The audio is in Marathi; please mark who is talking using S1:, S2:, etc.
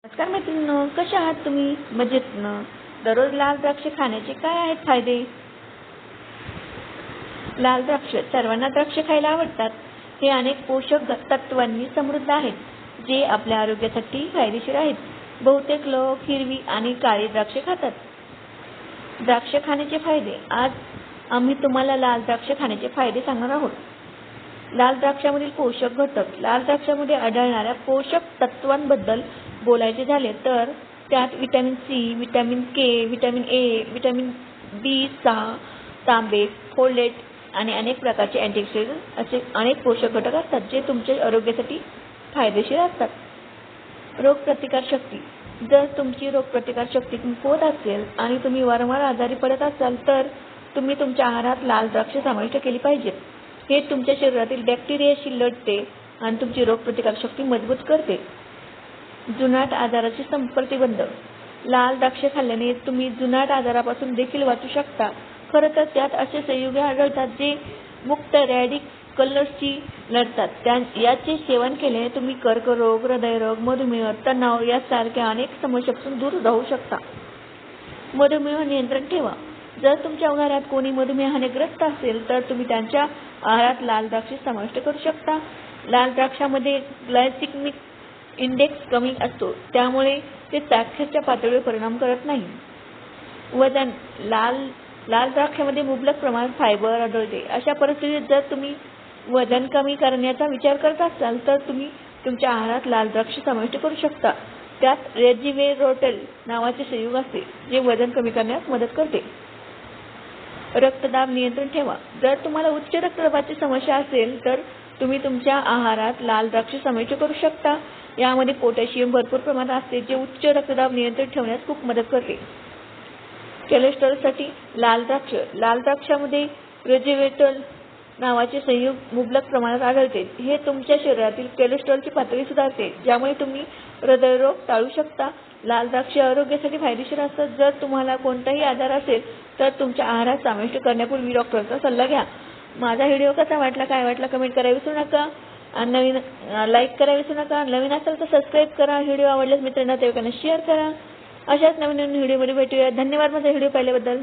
S1: नमस्कार मैत्रिणींनो, कशा आहात तुम्ही? मजेतनं. दररोज लाल द्राक्ष खाण्याचे काय आहेत फायदे? लाल द्राक्ष सर्वांना द्राक्ष खायला आवडतात. हे अनेक पोषक तत्वांनी समृद्ध आहेत, जे आपल्या आरोग्यासाठी फायदेशीर आहेत. बहुतेक लोक हिरवी आणि काळी द्राक्ष खातात. द्राक्ष खाण्याचे फायदे. आज आम्ही तुम्हाला लाल द्राक्ष खाण्याचे फायदे सांगणार आहोत. लाल द्राक्षामधील पोषक घटक. लाल द्राक्षामध्ये आढळणाऱ्या पोषक तत्वांबद्दल बोलायचे झाले तर त्यात vitamin C, vitamin K, vitamin A, vitamin B6, तांबे, फोलेट आणि अनेक प्रकारचे अँटीऑक्सिडंट असे अनेक पोषक घटक असतात, जे तुमच्या आरोग्यासाठी फायदेशीर असतात. रोगप्रतिकारशक्ती. जर तुमची रोगप्रतिकारशक्ती कमकुवत असेल आणि तुम्ही वारंवार आजारी पडत असाल तर तुम्ही तुमच्या आहारात लाल द्राक्ष समाविष्ट केली पाहिजेत. हे तुमच्या शरीरातील बॅक्टेरियाशी लढते आणि तुमची रोगप्रतिकारशक्ती मजबूत करते. जुनाट आजाराचे प्रतिबंध. लाल द्राक्ष खाल्ल्याने तुम्ही जुनाट आजारापासून देखील वाचू शकता. खरं तर त्यात असे संयुगे आढळतात जे मुक्त रॅडिकल्सशी लढतात. याचे सेवन केल्याने तुम्ही कर्करोग, हृदयरोग, मधुमेह, तणाव यासारख्या अनेक समस्यांपासून दूर राहू शकता. मधुमेह नियंत्रण ठेवा. जर तुमच्या घरात कोणी मधुमेहाने ग्रस्त असेल तर तुम्ही त्यांच्या आहारात लाल द्राक्ष समाविष्ट करू शकता. लाल द्राक्षामध्ये ग्लायसेमिक इंडेक्स कमी असतो, त्यामुळे ते साखरेच्या पातळीवर परिणाम करत नाही. वजन. लाल द्राक्षामध्ये मुबलक प्रमाणात फायबर आढळते. अशा परिस्थितीत जर तुम्ही वजन कमी करण्याचा विचार करत असाल तर तुम्ही तुमच्या आहारात लाल द्राक्ष समाविष्ट करू शकता. त्यात रेजिवेरोटेल नावाचे संयुग असते, जे वजन कमी करण्यास मदत करते. रक्तदाब नियंत्रण ठेवा. जर तुम्हाला उच्च रक्तदाबाची समस्या असेल तर तुम्ही तुमच्या आहारात लाल द्राक्ष समाविष्ट करू शकता. यामध्ये पोटॅशियम भरपूर प्रमाणात असते, जे उच्च रक्तदाब नियंत्रित ठेवण्यास खूप मदत करते. कोलेस्टेरॉलसाठी लाल द्राक्ष. लाल द्राक्षामध्ये रेजिवेरोटेल नावाचे संयुग मुबलक प्रमाणात आढळते. हे तुमच्या शरीरातील कोलेस्टेरॉलची पातळी सुधारते, ज्यामुळे तुम्ही हृदयरोग टाळू शकता. लाल द्राक्ष आरोग्यासाठी फायदेशीर असतात. जर तुम्हाला कोणताही आजार असेल तर तुमच्या आहारात समाविष्ट करण्यापूर्वी डॉक्टरचा सल्ला घ्या. माझा व्हिडिओ कसा वाटला, काय वाटला कमेंट करायला विसरू नका. आणि नवीन लाईक करायला विसरू नका. नवीन असेल तर सबस्क्राईब करा. व्हिडिओ आवडल्यास मित्रांना शेअर करा. अशाच नवीन व्हिडिओमध्ये भेटूया. धन्यवाद माझा व्हिडिओ पाहिल्याबद्दल.